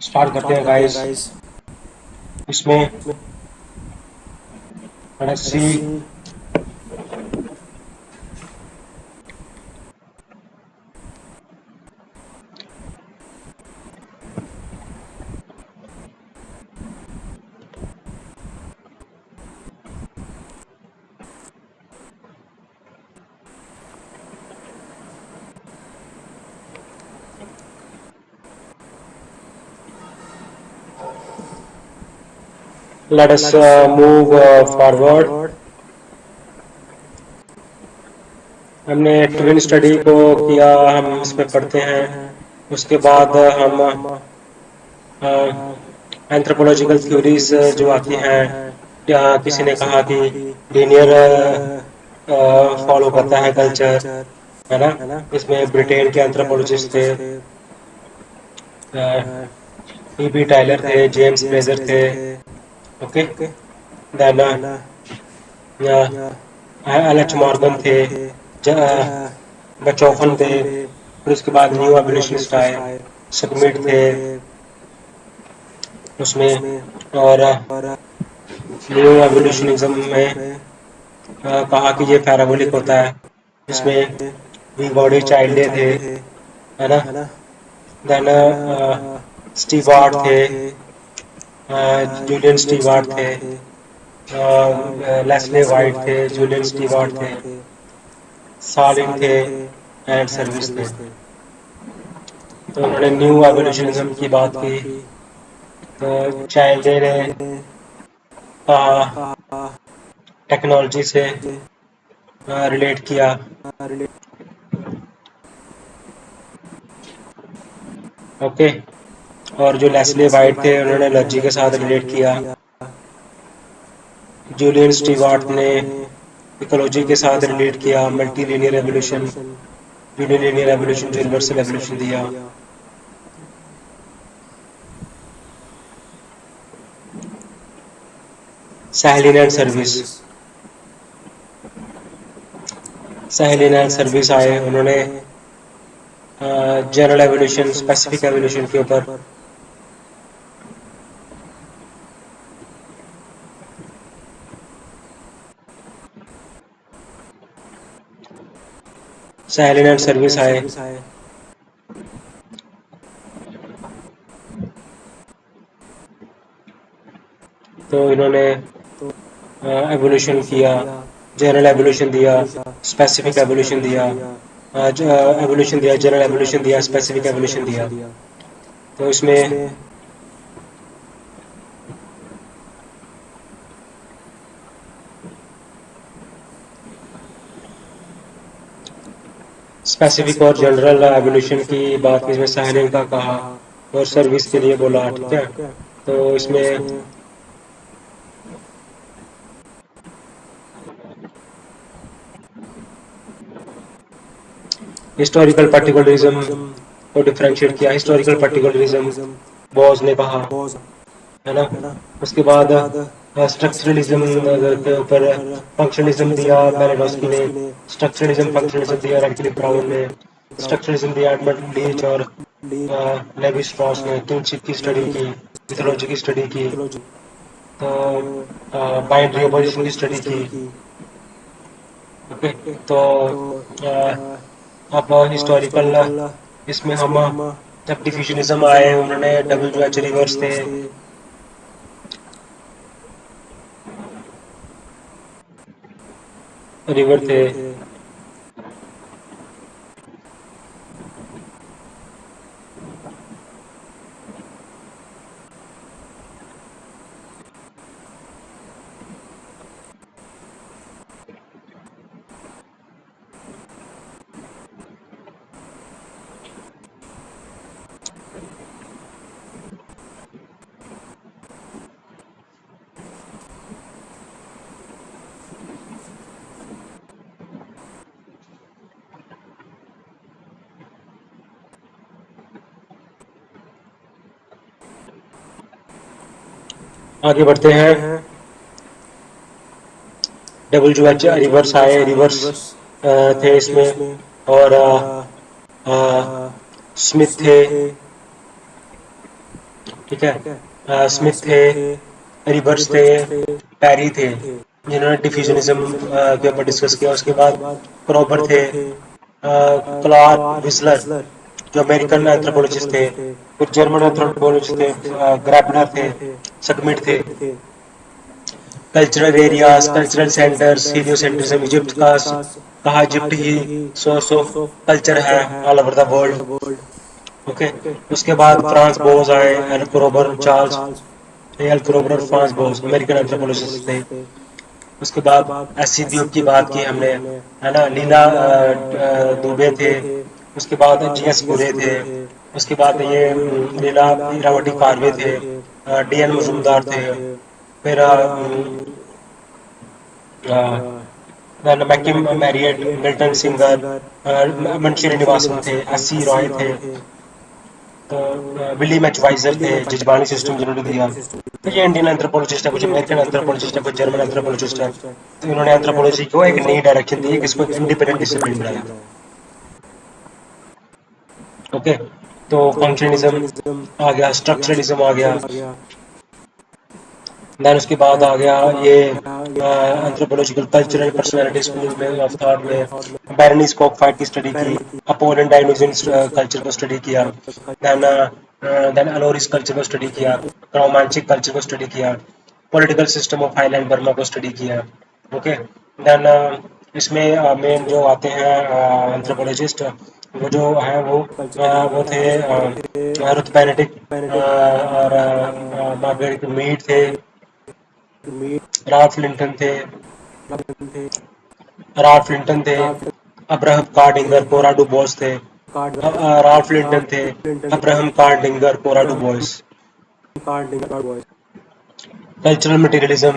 Start करते हैं guys. इसमें let's see. Let us move forward. हमने ट्विन स्टडी को किया, हम इसमें पढ़ते हैं। उसके बाद हम एंथ्रोपोलॉजिकल थ्योरीज जो आती हैं, या किसी ने कहा कि लीनियर फॉलो करता है कल्चर, है ना। इसमें ब्रिटेन के एंथ्रोपोलॉजिस्ट थे, E.B. टायलर थे, जेम्स फ्रेजर थे। ओके, देन एल.एच. मॉर्गन थे, बचोफन थे। फिर उसके बाद न्यू एबोलिशनिस्ट आए, सबमिट थे उसमें। और न्यू एवोल्यूशनिज्म में कहा कि ये पैराबोलिक होता है, जिसमें वी गॉड चाइल्ड थे, है ना। देन स्टीवार्ट थे, जूलियन स्टीवार्ट थे, लेस्ले वाइट थे, जूलियन स्टीवार्ट थे, सालिन थे, एंड सर्विस थे। तो उन्होंने न्यू एवोल्यूशनिज्म की बात की। तो चाइल्ड ने टेक्नोलॉजी से रिलेट किया। ओके, और जो लेस्ले वाइट थे उन्होंने एनर्जी के साथ रिलेट किया। जूलियन स्टीवार्ट ने इकोलॉजी के साथ रिलेट किया, मल्टी लीनियर एवोल्यूशन, यूनिलीनियर एवोल्यूशन जो यूनिवर्सल एवोल्यूशन दिया। सैहलिन एंड सर्विस, सैहलिन एंड सर्विस आए, उन्होंने जनरल एवोल्यूशन, स्पेसिफिक एवोल्यूशन के ऊपर सैहलिन एंड सर्विस आए। तो इन्होंने एवोल्यूशन किया, जनरल एवोल्यूशन दिया, स्पेसिफिक एवोल्यूशन दिया, एवोल्यूशन दिया, जनरल एवोल्यूशन दिया, स्पेसिफिक एवोल्यूशन दिया। तो इसमें स्पेसिफिक और जनरल एवोल्यूशन की बात की, इसमें सैहलिन का कहा और सर्विस के लिए बोला, ठीक है। तो इसमें हिस्टोरिकल पर्टिकुलरिज्म को डिफरेंशिएट किया। हिस्टोरिकल पर्टिकुलरिज्म बॉज ने कहा, है ना। उसके बाद स्ट्रक्चरलिज्म के ऊपर फंक्शनलिज्म दिया मैलिनोस्की ने, स्ट्रक्चरलिज्म फंक्शनलिज्म दिया रैडक्लिफ ब्राउन ने, स्ट्रक्चरलिज्म दिया एडमंड लीच और लेवी स्ट्रॉस ने। किनशिप की स्टडी की, मिथोलॉजी की स्टडी की, तो बाइनरी ऑपोजिशन की स्टडी की। ओके, तो अब हिस्टोरिकल, इसमें हम जब डिफ्यूजनिज्म आए, उन्होंने डब्ल्यू.एच. रिवर्स थे, रिवर थे। आगे बढ़ते हैं। डब्ल्यू.एच. रिवर्स आए, रिवर्स थे इसमें, और स्मिथ थे, ठीक है। स्मिथ थे, रिवर्स थे, पैरी थे, जिन्होंने डिफ्यूजनिज्म के ऊपर डिस्कस किया। उसके बाद क्रॉबर थे, क्लार्क विस्लर जो अमेरिकन एंथ्रोपोलॉजिस्ट थे, फिर जर्मन एंथ्रोपोलॉजिस्ट थे, ग्रैबनर थे, सकमिट थे। Cultural areas, cultural centres, heliocentrism, Egypt का कहा इजिप्ट ही सोर्स ऑफ कल्चर है all over the world. Okay, उसके बाद फ्रांस बोस आए, L Kroeber Charles, L Kroeber और फ्रांस बोस अमेरिकन एंथ्रोपोलॉजिस्ट थे। उसके बाद एस द्वीप की बात की हमने, है ना, लीला दुबे थे। उसके बाद जीएस पुरे थे। उसके बाद ये लीला इरावटी कारवे थे, डीएन मजूमदार थे। फिर McKim Marriott, Milton Singer, Munshi Srinivasan थे, एस रॉय थे, तो विली मैचवाइजर थे, जजबानी सिस्टम जिन्होंने दिया। तो ये इंडियन एंथ्रोपोलॉजिस्ट है, कुछ अमेरिकन एंथ्रोपोलॉजिस्ट है, कुछ जर्मन एंथ्रोपोलॉजिस्ट है। तो इन्होंने एंथ्रोपोलॉजी को एक नई डायरेक्शन दी, किसको एक इंडिपेंडेंट डिसिप्लिन बनाया। ओके, तो फंक्शनलिज्म आ गया, स्ट्रक्चरलिज्म आ गया, देन उसके बाद आ गया ये एंथ्रोपोलॉजिकल कल्चरल पर्सनालिटी स्कूल में ऑफ थॉट में बैरनीज कॉकफाइट की स्टडी की, अपोल एंड डायनोसियन कल्चर को स्टडी किया, देन देन अलोरिस कल्चर को स्टडी किया, क्रोमांचिक कल्चर को स्टडी किया, political system of highland Burma को स्टडी किया। ओके, देन इसमें मेन जो आते हैं एंथ्रोपोलॉजिस्ट, वो जो है वो थे रुथ बेनेडिक्ट और मार्गरेट मीड थे, राल्फ लिंटन थे, राल्फ लिंटन थे, Abraham Kardiner, Cora Du Bois थे, राल्फ लिंटन थे, Abraham Kardiner, Cora Du Bois. Cultural materialism,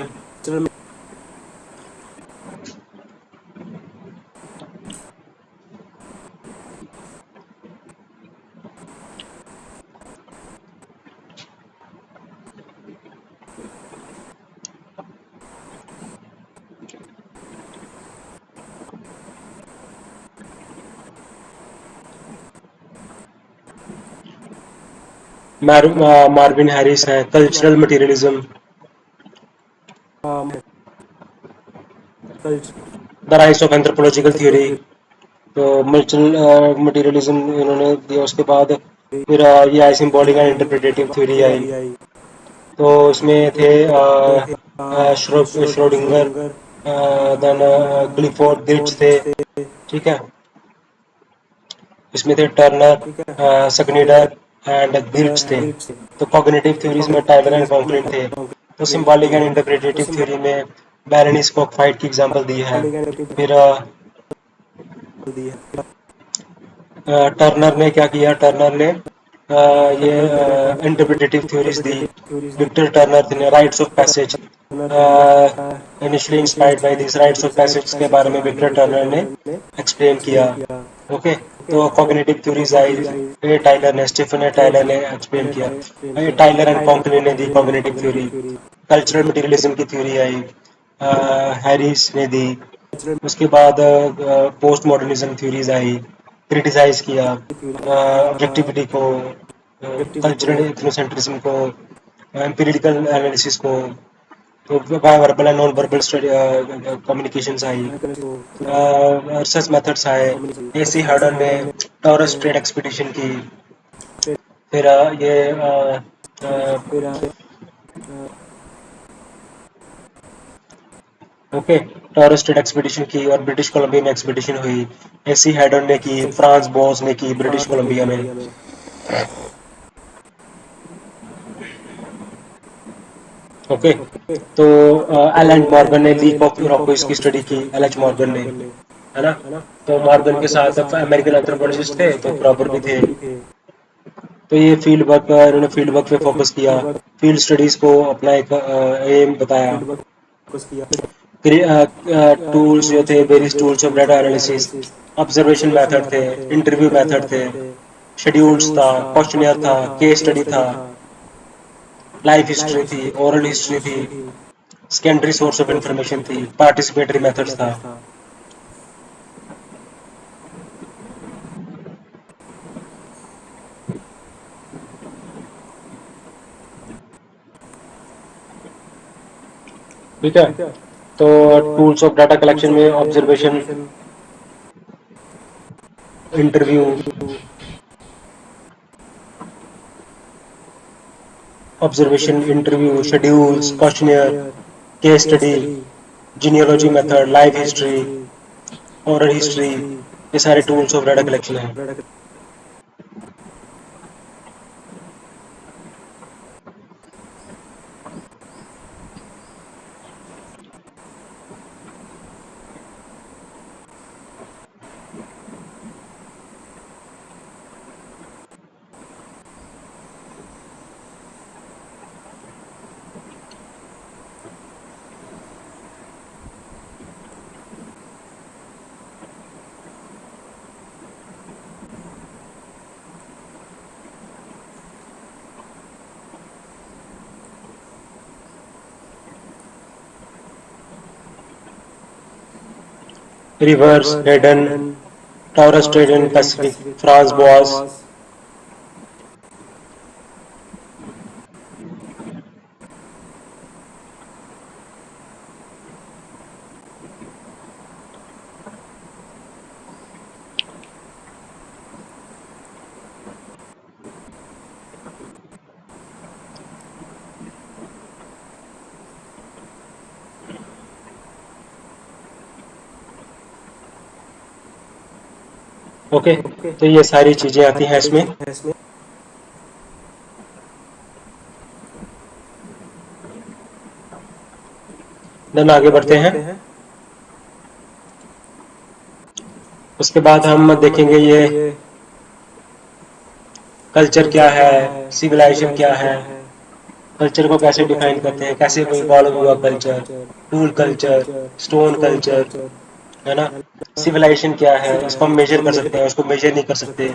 Marvin Harris है, cultural materialism, the rise of anthropological theory. तो materialism इन्होंने दिया। उसके बाद फिर ये आई सिंबॉलिक एंड इंटरप्रिटेटिव थ्योरी आई। तो इसमें थे श्रोडिंगर, देन क्लिफोर्ड गिल्च थे, ठीक है। इसमें थे टर्नर, सगनीडर एंड गिल्च थे। तो कॉग्निटिव थ्योरीज में टाइलर एंड कॉन्क्लिन थे। तो सिंबॉलिक एंड इंटरप्रिटेटिव थ्योरी में बैरनीज कॉकफाइट की एग्जांपल दी है। फिर टर्नर ने क्या किया, टर्नर ने ये इंटरप्रिटेटिव थ्योरीज दी। विक्टर टर्नर ने rights of passage, initially inspired by this rights of passage के बारे में विक्टर टर्नर ने एक्सप्लेन किया। ओके, तो कॉग्निटिव थ्योरीज आई, ये टाइलर ने, स्टीफन टाइलर ने एक्सप्लेन किया। ये टाइलर एंड कॉन्कलिन ने दी कॉग्निटिव थ्योरी। कल्चरल मटेरियलिज्म की थ्योरी आई, हैरिस ने दी। उसके बाद पोस्ट मॉडर्निज्म थ्योरीज आई, क्रिटिसाइज किया ऑब्जेक्टिविटी को, कल्चरल इथनोसेंट्रिज्म को, एम्पिरिकल एनालिसिस को। तो by verbal and non verbal communications आई, रिसर्च मेथड्स आए। एसी हार्डन ने टॉरस ट्रेड एक्सपीडिशन की। फिर ये ओके, टॉरस ट्रेड एक्सपीडिशन की और ब्रिटिश कोलंबिया में एक्सपीडिशन हुई। एसी हार्डन ने की, फ्रांस बोस ने की ब्रिटिश कोलंबिया में। ओके, तो एल मॉर्गन ने लीक ऑफ इरोक्विस की स्टडी की, एल एच मॉर्गन ने, है ना। तो मॉर्गन के साथ अमेरिकन एंथ्रोपोलॉजिस्ट थे, तो क्रॉबर भी थे। तो ये फील्ड वर्क, इन्होंने फील्ड वर्क पे फोकस किया, फील्ड स्टडीज को अपना एक एम बताया। टूल्स जो थे, various tools of data analysis, observation method थे, इंटरव्यू मेथड थे, शेड्यूल्स था, क्वेश्चनियर था, केस स्टडी था, लाइफ हिस्ट्री थी, ओरल हिस्ट्री थी, सेकेंडरी सोर्स ऑफ इंफॉर्मेशन थी, पार्टिसिपेटरी मेथड्स था। ठीक है। तो टूल्स ऑफ डाटा कलेक्शन में observation, interview, observation, interview, schedules, questionnaire, case study, genealogy method, life history, oral history, ये सारे टूल्स ऑफ डाटा कलेक्शन है। Reverse, Hayden, taurus trade in Pacific, France boss. Okay, तो ये सारी चीजें आती हैं इसमें। देन आगे बढ़ते हैं। उसके बाद हम देखेंगे ये कल्चर क्या है, सिविलाइजेशन क्या है, कल्चर को कैसे डिफाइन करते हैं, कैसे इवॉल्व हुआ culture, tool culture, stone culture, है ना। सिविलाइजेशन क्या है, इसको हम मेजर कर सकते हैं, उसको मेजर नहीं कर सकते।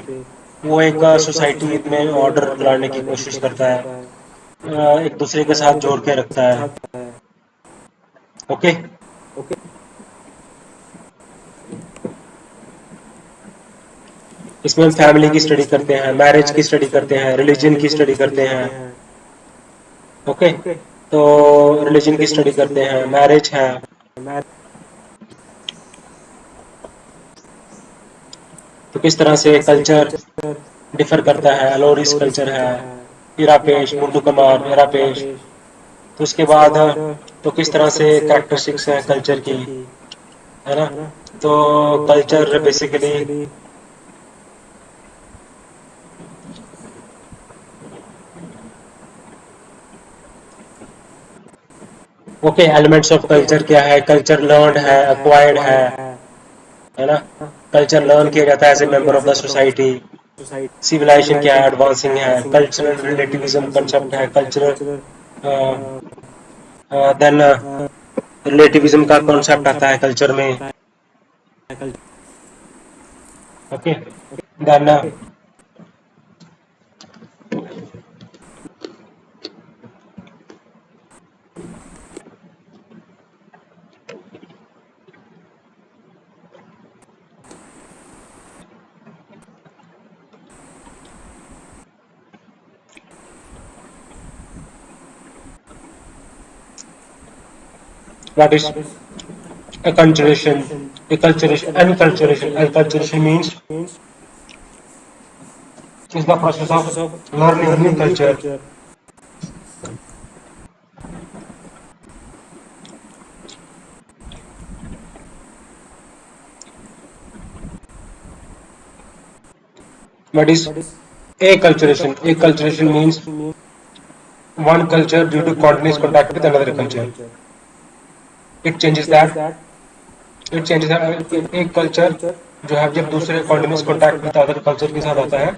वो एक सोसाइटी में ऑर्डर लाने की कोशिश करता है, एक दूसरे के साथ जोड़ के रखता है। ओके, इसमें हम फैमिली की स्टडी करते हैं, मैरिज की स्टडी करते हैं, रिलीजन की स्टडी करते हैं। ओके, तो रिलीजन की स्टडी करते हैं, मैरिज है, तो किस तरह से कल्चर डिफर करता है। अलोरिस कल्चर है, इरापेश, मुंडू कमार, इरापेश। तो उसके बाद तो किस तरह से कैरेक्टरिस्टिक्स है कल्चर की, है ना। तो culture basically okay, elements of culture क्या है, कल्चर लर्नड है, अक्वायर्ड है ना। कल्चर लर्न किया जाता है as a member of the society. Civilisation क्या है, एडवांसिंग है। कल्चरल रिलेटिविज्म कंसेप्ट है, कल्चरल देन रिलेटिविज्म का कॉन्सेप्ट आता है कल्चर में। Okay, then what is acculturation? Acculturation, enculturation. Enculturation means is the process of learning new culture. What is acculturation? Acculturation means one culture due to continuous contact with another culture. It changes that. It changes that. एक culture जो है जब दूसरे continuous contact with other culture के साथ आता है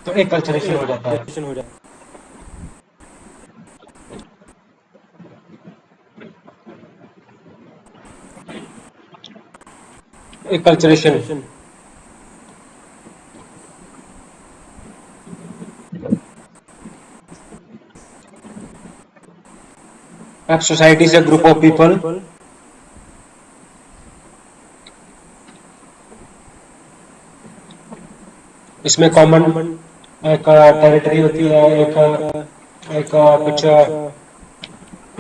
तो एक कल्चरेशन हो जाता है। एक कल्चरेशन अब सोसाइटी से ग्रुप ऑफ पीपल इसमें कॉमन एक टेरिटरी होती है, एक एक कुछ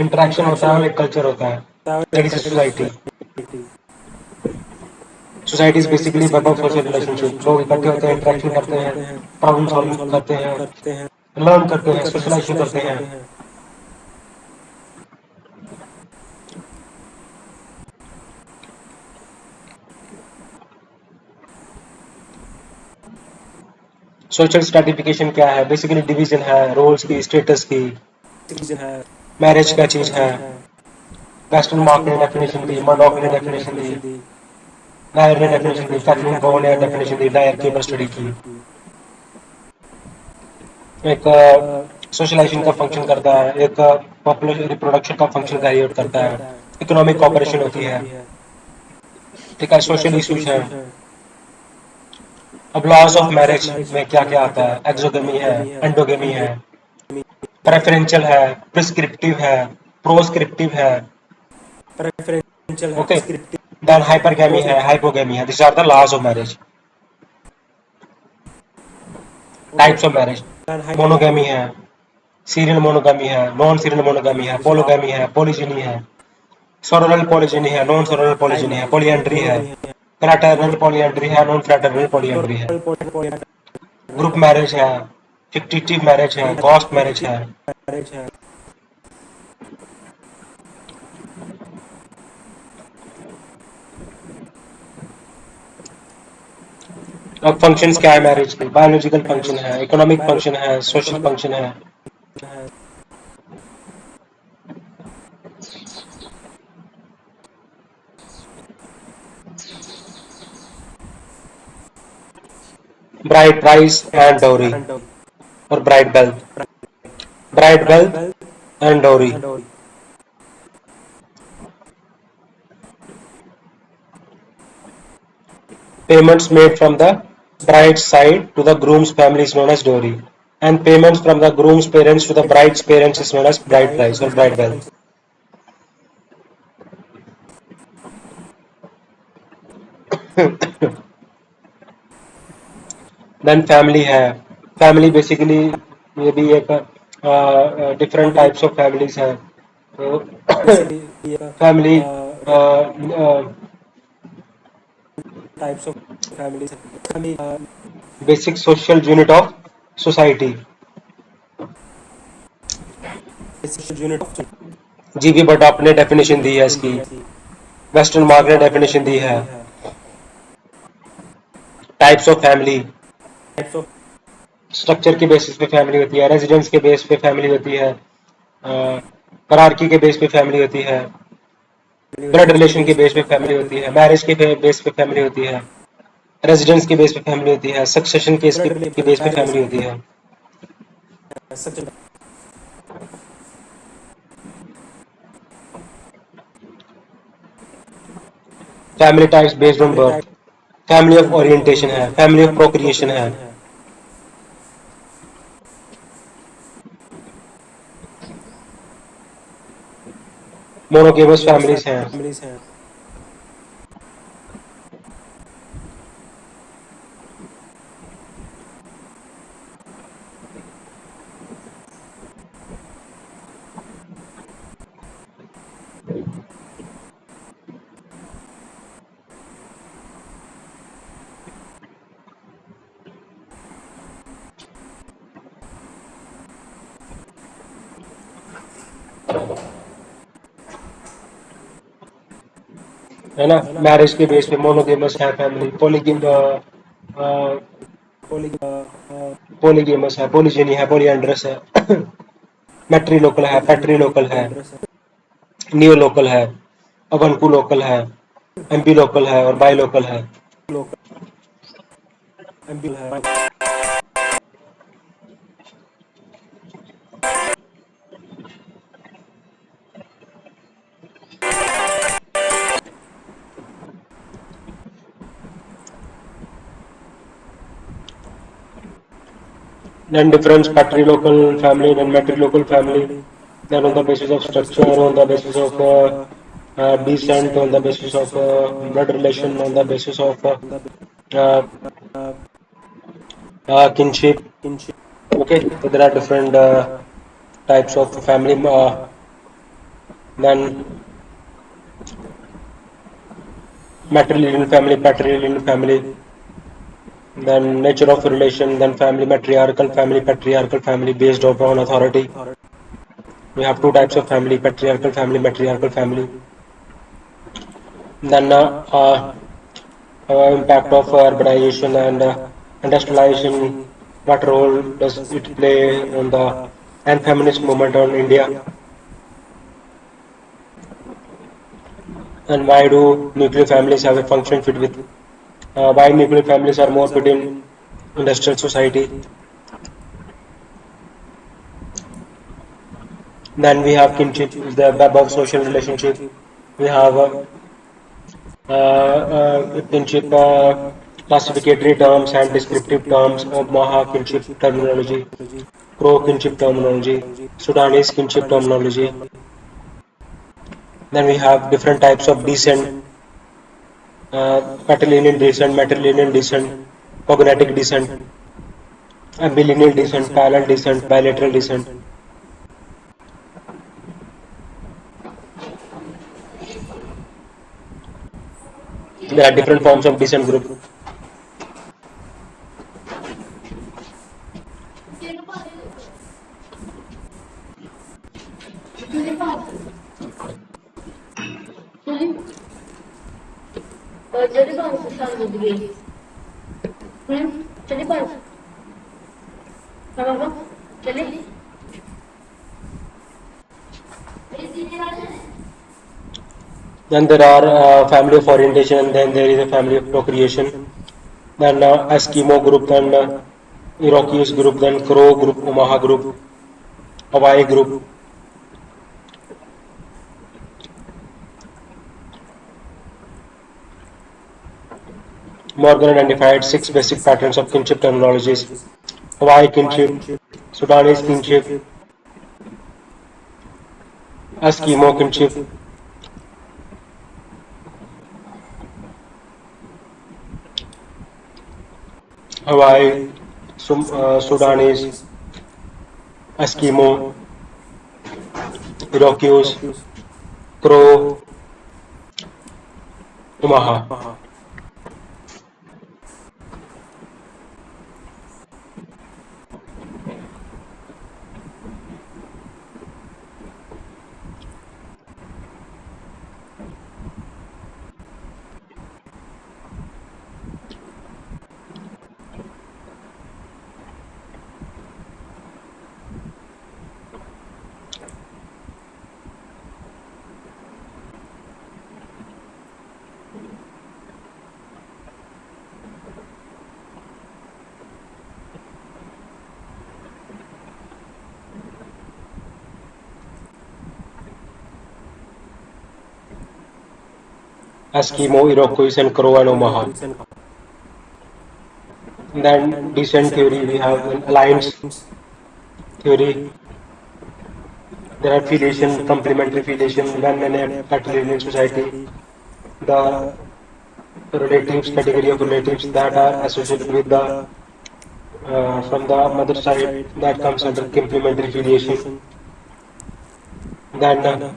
इंटरेक्शन होता है और एक कल्चर होता है। That is a society. Society is basically web of social relationship. लोग इकट्ठे होते हैं, इंटरेक्शन करते हैं, प्रॉब्लम सॉल्विंग करते हैं, लर्न करते हैं, सोशलाइजेशन करते हैं. सोशल स्ट्रेटिफिकेशन क्या है? बेसिकली डिवीजन है रोल्स की, स्टेटस की. मैरिज क्या चीज है? वेस्टर्न मार्क ने डेफिनेशन दी, मर्डॉक ने डेफिनेशन दी, नायर ने डेफिनेशन दी, कैथरीन बो ने डेफिनेशन दी, डायर के ऊपर स्टडी की. एक सोशलाइजेशन का फंक्शन करता है, एक पॉपुलेशन रिप्रोडक्शन का फंक्शन कैरी आउट करता है, इकोनॉमिक कॉपरेशन होती है. ठीक है, सोशल इश्यूज है. अब लॉस ऑफ मैरिज में क्या क्या आता है? एक्सोगेमी है, एंडोगेमी है, प्रेफरेंशियल है, प्रिस्क्रिप्टिव है, प्रोस्क्रिप्टिव है. ओके, देन हाइपरगेमी है, हाइपोगेमी है. This are the laws of marriage. Types of marriage: monogamy है, सीरियल मोनोगेमी है, नॉन सीरियल मोनोगेमी है, पोलोगेमी है, पोलिजिनी है, सोरल पॉलिजिनी है, नॉन सोरल पॉलिजिनी है, पॉलीएंड्री है, फ्रैटर्नल पॉलीएंड्री है, नॉन फ्रैटर्नल पॉलीएंड्री है, ग्रुप मैरिज है, फिक्टिटिव मैरिज है, घोस्ट मैरिज है. अब फंक्शंस क्या है मैरिज के? बायोलॉजिकल फंक्शन है, इकोनॉमिक फंक्शन है, सोशल फंक्शन है. ब्राइड प्राइस एंड डाउरी और bride wealth. Bride wealth and dowry. Payments made from the bride's side to the groom's family is known as dowry, and payments from the groom's parents to the bride's parents is known as bride price or bride wealth. Then family है. Family basically ये भी एक different types of families है. तो family basic social unit of society. जीवी बडॉप ने definition दी है इसकी. वेस्टर्न मार्क ने डेफिनेशन दी है. टाइप्स ऑफ फैमिली: स्ट्रक्चर के बेसिस पे फैमिली होती है, रेजिडेंस के बेस पे फैमिली होती है, करारकी के बेस पे फैमिली होती है, ब्लड रिलेशन के बेस पे फैमिली होती है, मैरिज के बेस पे फैमिली होती है, रेजिडेंस के बेस पे फैमिली होती है, सक्सेशन के बेस पे फैमिली होती है. Family types based on birth. Family of orientation है, फैमिली ऑफ प्रोक्रिएशन है. मोनोगेमस फैमिलीज हैं. है ना. मैरिज के बेस पे मोनोगेमस है फैमिली, पोलीगेमस है, पोलिजिनी है, पोलियंड्रस है. मैट्री लोकल है, पैट्री लोकल है, नियो लोकल है, अवनकू लोकल है, एमपी लोकल है और बाई लोकल है. Then difference patrilocal family, then matrilocal family. Then on the basis of structure, on the basis of descent, on the basis of blood relation, on the basis of uh, kinship. Okay, so there are different types of family. Then matrilineal family, patrilineal family, then nature of relation, then family matriarchal, patriarchal family based upon authority. We have two types of family: patriarchal family, matriarchal family. Then impact of urbanization and industrialization. What role does it play on the and feminist movement on India? And why do nuclear families have a function fit with? Why nuclear families are more fit in industrial society? Then we have kinship, is the above social relationship. We have kinship classificatory terms and descriptive terms of Maha kinship terminology, Crow kinship terminology, Sudanese kinship terminology. Then we have different types of descent, patrilineal descent, cognatic descent, ambilineal descent, parallel descent, bilateral descent. There are different forms of descent group. Jadi bang susah begini. Jadi bang, apa bang? Jadi Then there are family of orientation, and then there is a family of procreation. Then Eskimo group, then Iroquois group, then Crow group, Omaha group, Hawaii group. Morgan identified six basic patterns of kinship terminologies: Hawaii kinship, Sudanese kinship, Eskimo kinship, Hawaii, Sudanese, Eskimo, Iroquois, Crow, Omaha. Eskimo, Iroquois, and Crow and Omaha. Then descent theory, we have an alliance theory. There are filiation, complementary filiation. When in a patrilineal society, the relatives, category of relatives that are associated with the from the mother side, that comes under complementary filiation. Then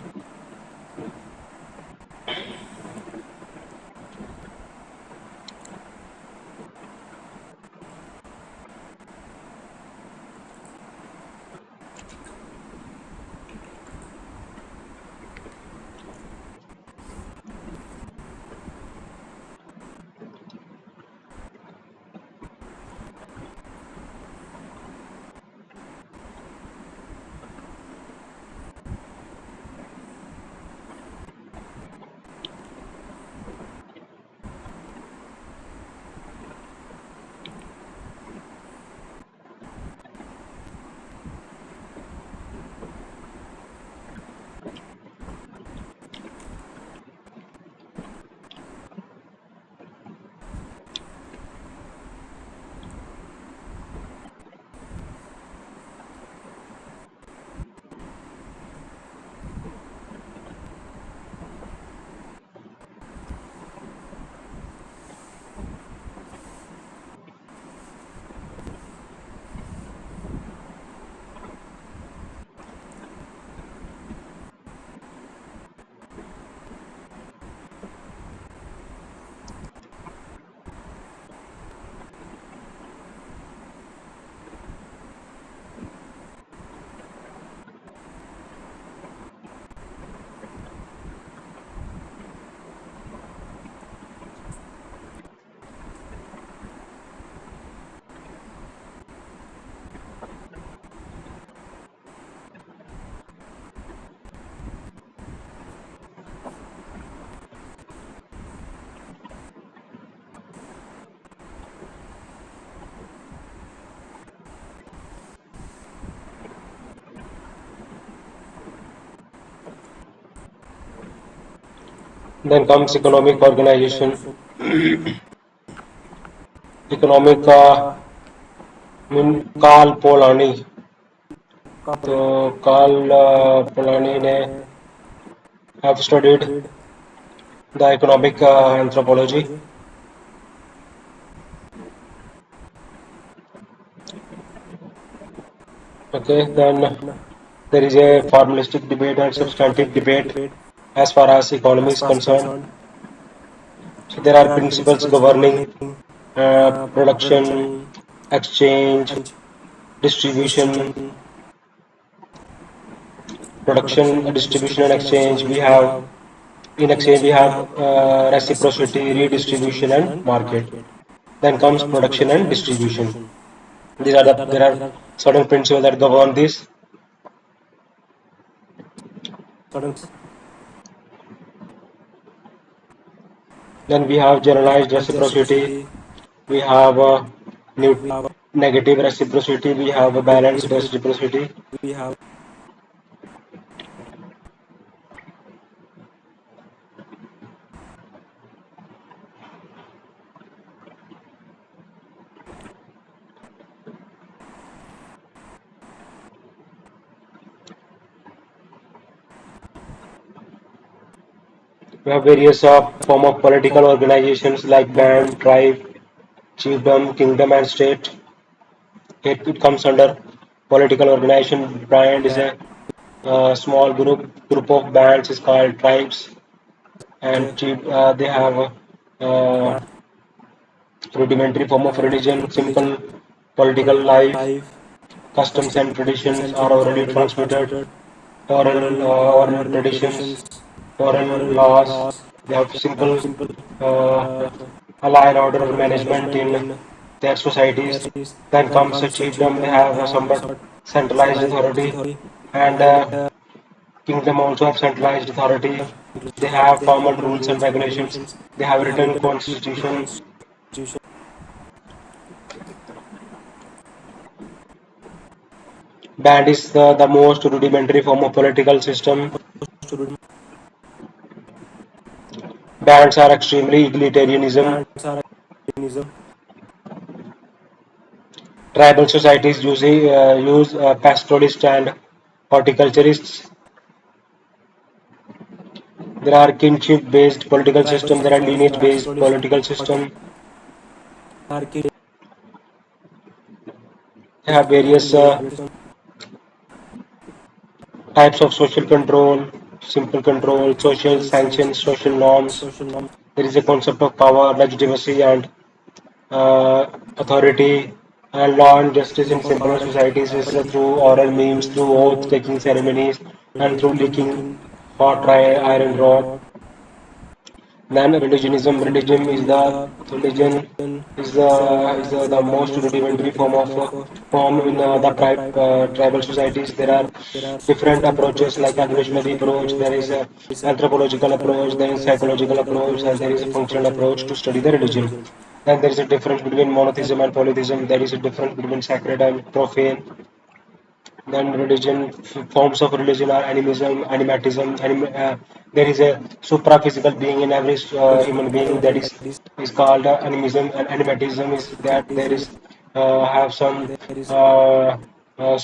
Then comes economic organization. economic Carl Polanyi. तो Karl पोलानी ने have studied the economic anthropology. Okay, then there is a formalistic debate and substantive debate as far as economy is concerned. So there are principles governing production, exchange, distribution, distribution and exchange. We have in exchange we have reciprocity, redistribution, and market. Then comes production and distribution. There are certain principles that govern this. Then we have generalized reciprocity. We have negative reciprocity. We have a balanced reciprocity. We have various form of political organizations like band, tribe, chiefdom, kingdom, and state. It comes under political organization. Band is a small group of bands is called tribes, and chief they have uh, rudimentary form of religion, simple political life, customs and traditions are orally transmitted, oral traditions, oral laws. They have simple uh, allied order management in their societies. Then comes a chiefdom. They have a somewhat centralized authority, and kingdom also have centralized authority. They have formal rules and regulations. They have written constitution. Band is the most rudimentary form of political system. Bands are extremely egalitarianism. Tribal societies usually use pastoralists and horticulturists. There are kinship-based political system. There are lineage-based political system. They have various types of social control, simple control, social sanctions, social norms. There is a concept of power, legitimacy, and authority. And law and justice in simpler societies is through oral means, through oath-taking ceremonies, and through leaking hot iron rod. Then religionism. Religion the most rudimentary form in the tribal societies. There are different approaches like evolutionary approach. There is a anthropological approach. There is psychological approach, and there is a functional approach to study the religion. Then there is a difference between monotheism and polytheism. There is a difference between sacred and profane. Then forms of religion are there is a supra-physical being in every human being is called animism, and animatism is that there is have some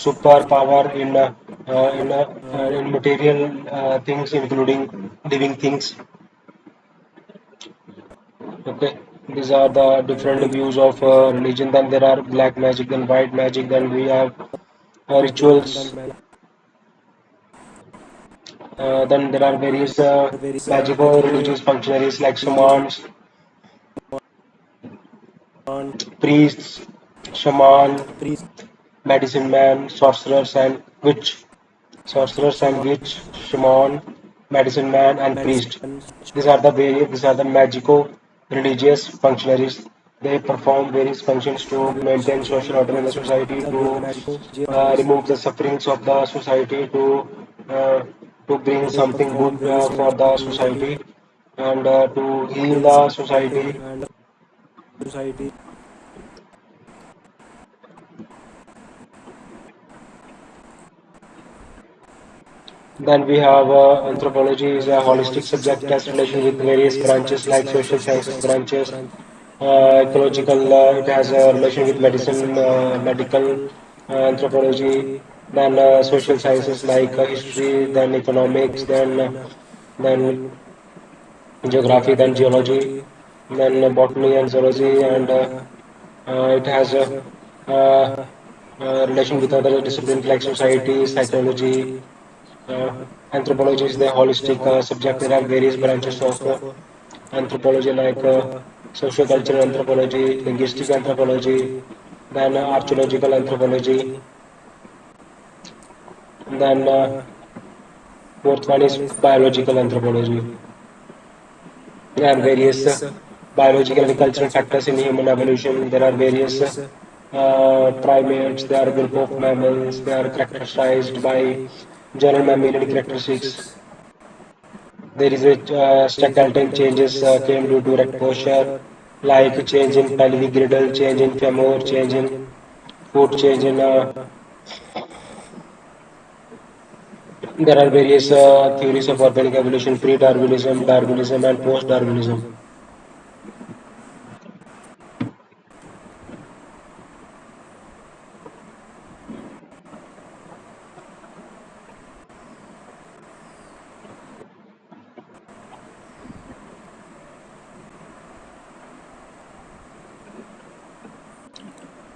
superpower in material things, including living things. Okay, these are the different views of religion. Then there are black magic, then white magic. Then we have rituals. Then there are various magical religious functionaries like shamans, priests, shaman, medicine man, witch, shaman, medicine man, and priest. These are the magico religious functionaries. They perform various functions to maintain social order in the society, to remove the sufferings of the society, uh, to bring something good for the society, and to heal the society. Then we have anthropology is a holistic subject as relation with various branches like social sciences branches, ecological, it has a relation with medicine, medical anthropology, then social sciences like history, then economics, then geography, then geology, then botany and zoology, and it has a uh, relation with other disciplines like society, psychology. Uh, Anthropology is the holistic subject. There are various branches of anthropology like sociocultural anthropology, linguistic anthropology, then archaeological anthropology, then fourth one is biological anthropology. There are various biological and cultural factors in human evolution. There are various primates. They are a group of mammals. They are characterized by general mammalian characteristics. There is a structural changes came due to erect posture, like change in pelvic girdle, change in femur, change in foot, change in. There are various theories of organic evolution: pre-Darwinism, Darwinism, and post-Darwinism.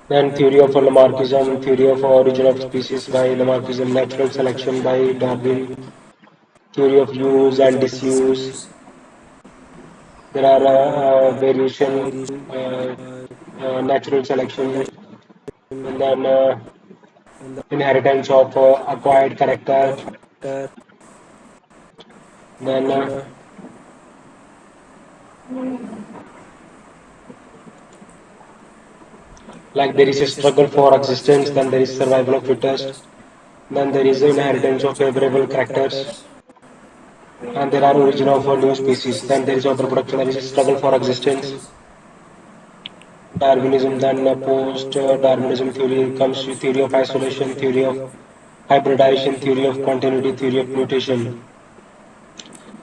Then theory of Lamarckism, theory of origin of species by Lamarckism, natural selection by Darwin, theory of use and disuse. There are variation, uh, natural selection, and then inheritance of acquired character. Then, like there is a struggle for existence. Then there is survival of fittest. Then there is inheritance of favorable characters. And there are origin of new species. Then there is overproduction. There is a struggle for existence. Darwinism, then post-Darwinism theory comes with theory of isolation, theory of hybridization, theory of continuity, theory of mutation.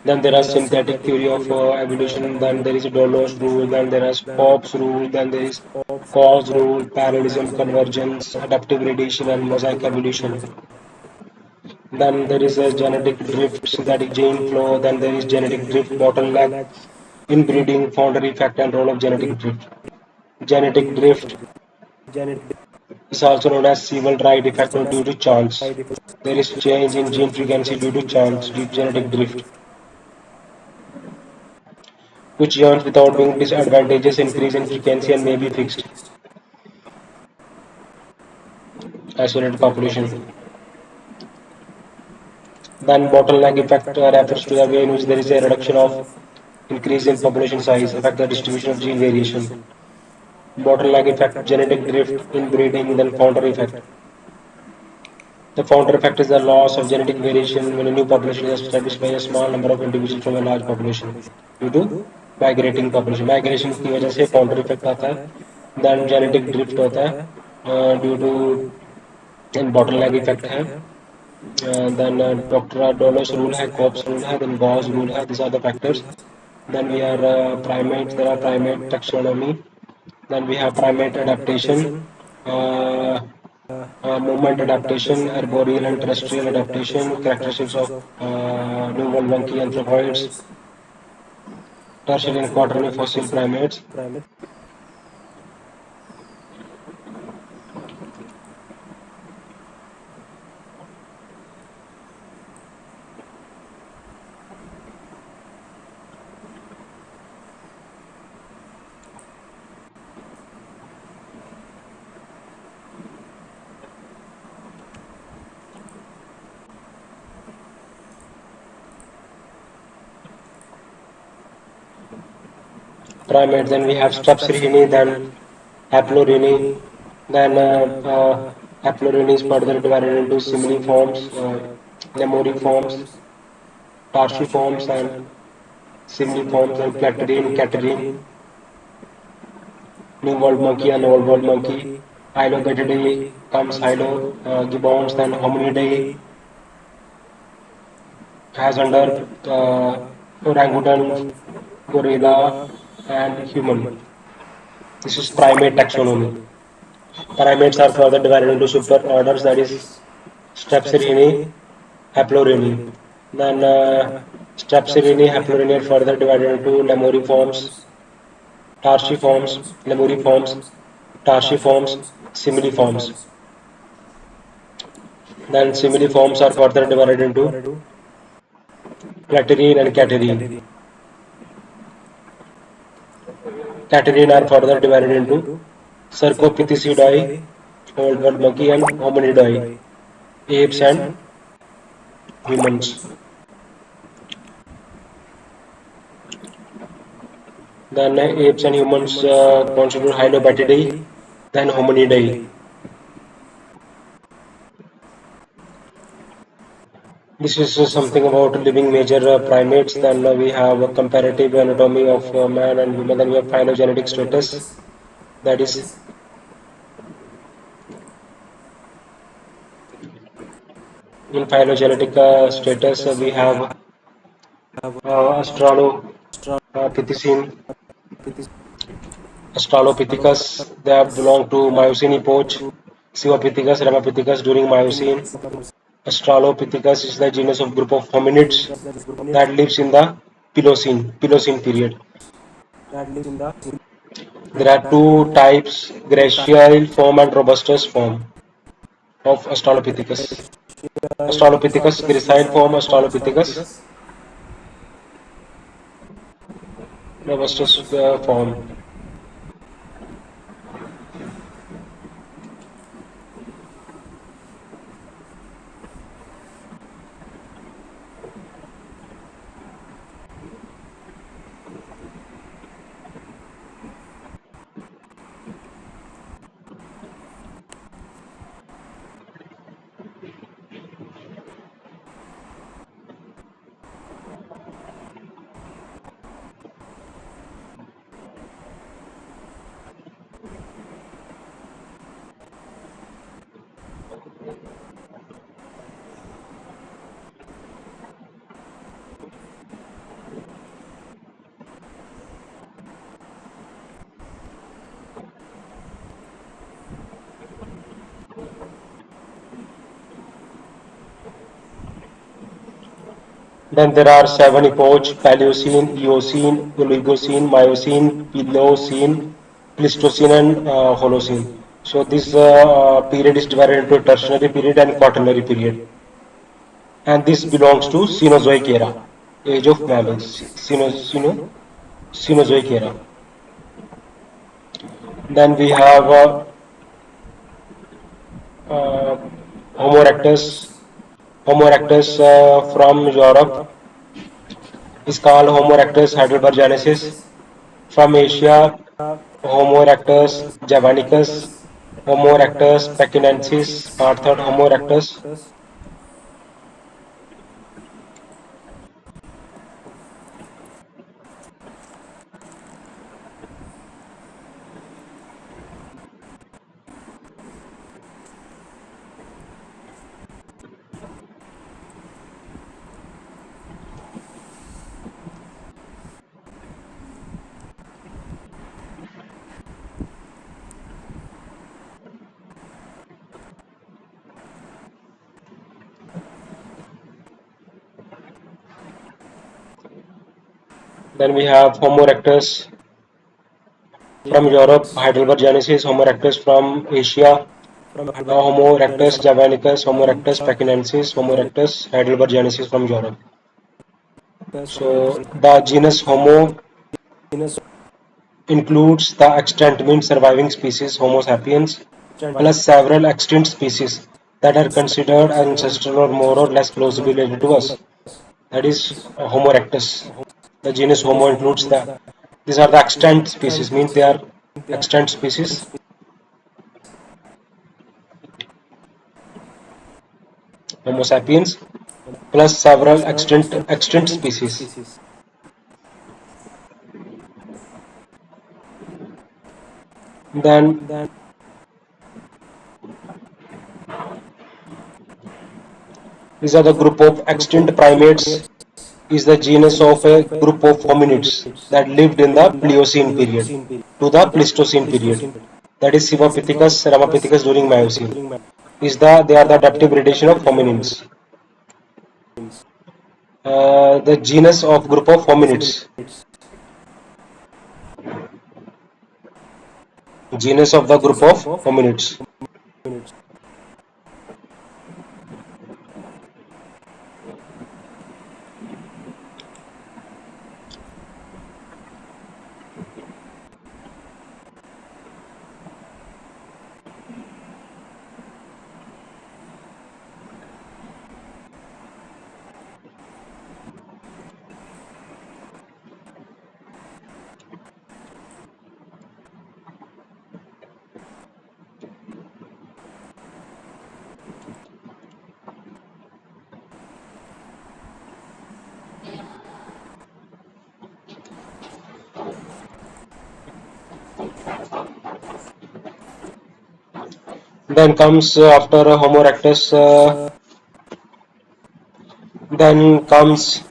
Then there are synthetic theory of evolution, then there is a Dollos rule, then there is Pope's rule, then there is cause rule, parallelism, convergence, adaptive radiation, and mosaic evolution. Then there is a genetic drift, synthetic gene flow, then there is genetic drift, bottleneck, inbreeding, founder effect, and role of genetic drift. Genetic drift is also known as civil right effect or due to chance. There is change in gene frequency due to chance, due to genetic drift, which genes without being disadvantages increase in frequency and may be fixed. Isolated population. Then bottleneck effect refers to the way in which there is a reduction of increase in population size affect the distribution of gene variation. Bottleneck effect, genetic drift, inbreeding, then founder effect. The founder effect is the loss of genetic variation when a new population is established by a small number of individuals from a large population due to migrating population. Migration की वजह से founder effect आता है. Then genetic drift होता है due to bottleneck effect है. Then Dr. Dollos rule है, Cope's rule है, then Gauss rule है. These are the factors. Then we are primates. There are primate taxonomy. Then we have primate adaptation, uh, movement adaptation, arboreal and terrestrial adaptation, characteristics of New World monkey anthropoids, tertiary and quaternary fossil primates. Primates. Then we have Strepsirrhini, then Haplorhini, then Haplorhini is further divided into similiforms, lemuriforms, tarsiforms, and similiforms, and Platyrine, Catarrhine, New World monkey and Old World monkey. Hylobatidae comes Hylo, gibbons, then Hominidae, has under uh, orangutan, gorilla, and human. This is primate taxonomy. Primates are further divided into superorders, that is Strepsirini, Haplorhini. Then Strepsirini, Haplorhini are further divided into Lemuriforms, Tarsiforms, Lemuriforms, Tarsiforms, Similiforms. Then Similiforms are further divided into Platirine and Catarine. Catarine are further divided into Cercopithecidae, Old World Monkey, and Hominidae, apes and humans. Then apes and humans constitute Hylobatidae, then Hominidae. This is something about living major primates. Then we have a comparative anatomy of man and human. Then we have phylogenetic status. That is, in phylogenetic status, we have Australopithecine, Australopithecus. They belong to Miocene epoch. Siopithecus, Ramapithecus during Miocene. Australopithecus is the genus of group of hominids that lives in the Pliocene period. There are two types, glacial form and robustous form of Australopithecus. Australopithecus gracile form, Australopithecus robustus form. Then there are seven epochs: Paleocene, Eocene, Oligocene, Miocene, Pliocene, Pleistocene, and Holocene. So this period is divided into Tertiary period and Quaternary period, and this belongs to Cenozoic era, age of mammals. Cenozoic era. Then we have uh, Homo erectus. Homo erectus from Europe is called Homo erectus heidelbergensis. From Asia, Homo erectus javanicus, Homo erectus pekinensis, or third Homo erectus. Then we have Homo erectus from Europe, heidelbergensis, Homo erectus from Asia, Homo erectus javanicus, Homo erectus pekinensis, Homo erectus heidelbergensis from Europe. So the genus Homo includes the extant mean surviving species Homo sapiens plus several extinct species that are considered ancestral or more or less closely related to us. That is Homo erectus. The genus Homo includes these are the extant species, means they are extant species. Homo sapiens plus several extinct species. Then These are the group of extinct primates. Is the genus of a group of hominids that lived in the Pliocene period to the Pleistocene period. That is Sivapithecus, Ramapithecus during Miocene. They are the adaptive relation of hominins. The genus of group of hominids. Genus of the group of hominids. Then comes after Homo erectus. Then comes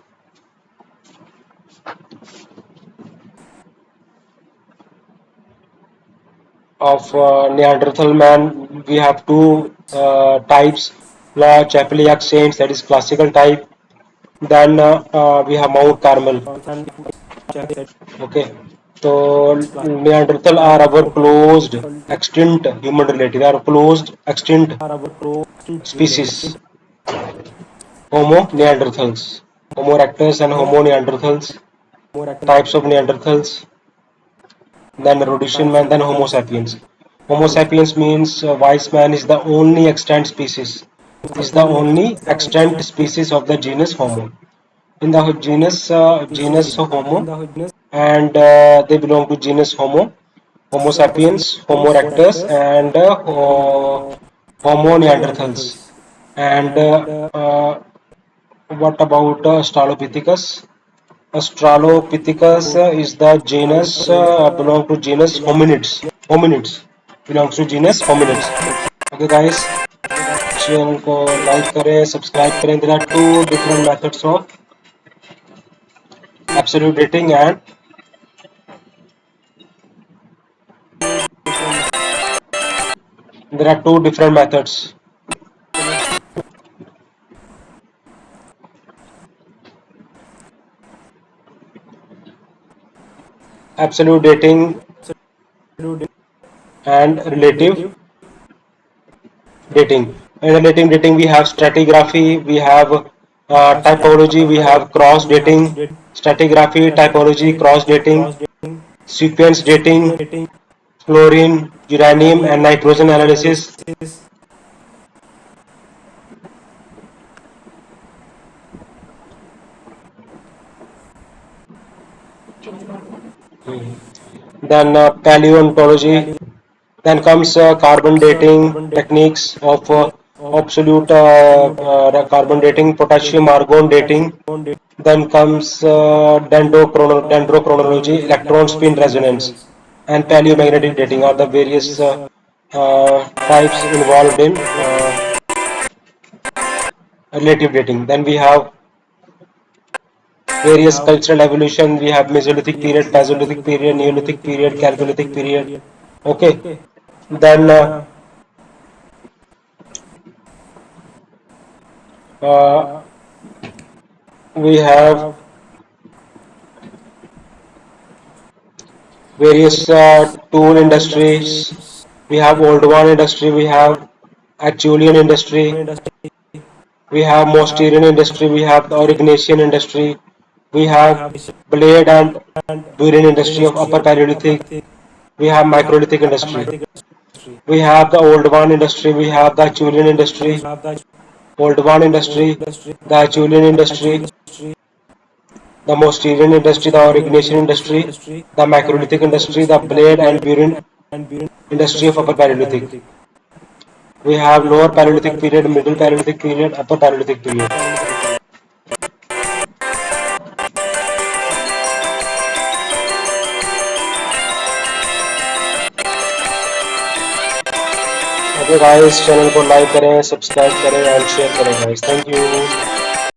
of Neanderthal man. We have two types: La Chapeliac saints, that is classical type. Then we have Mount Carmel. Okay, so Neanderthal are our closed, extinct human relative. They are closed, extinct species. Homo neanderthals, Homo erectus and Homo neanderthals, types of Neanderthals, then Rhodesian man, then Homo sapiens. Homo sapiens means wise man is the only extant species. Is the only extant species of the genus Homo. In the genus Homo, and they belong to genus Homo, Homo sapiens, Homo erectus, and Homo neanderthals. And what about Australopithecus? Australopithecus is the genus belong to genus hominids. Hominids belongs to genus hominids. Okay, guys, channel को like करें, subscribe करें. There are two different methods of absolute dating, and there are two different methods. Absolute dating and relative dating. In relative dating, we have stratigraphy, we have typology, we have cross dating, stratigraphy, typology, cross dating, sequence dating, fluorine, uranium, and nitrogen analysis. Then paleontology. Then comes carbon dating techniques of absolute carbon dating, potassium argon dating. Then comes dendrochronology, electron spin resonance, and paleomagnetic dating are the various types involved in relative dating. Then we have various cultural evolution. We have Mesolithic period, Paleolithic period, Neolithic period, Chalcolithic period. Okay. Then uh, we have various tool industries. We have old one industry. We have Acheulean industry. We have Mousterian industry. We have the Aurignacian industry. We have Blade and Burian industry of Upper Paleolithic. We have Microlithic industry. We have the old one industry. We have the Acheulean industry. Old one industry, the Acheulean industry, the Mousterian industry, the Aurignacian industry, the Microlithic industry, the Blade and Burian industry of Upper Paleolithic. We have Lower Paleolithic period, Middle Paleolithic period, Upper Paleolithic period. Okay guys, channel को like करें, subscribe करें and share करें guys. Thank you.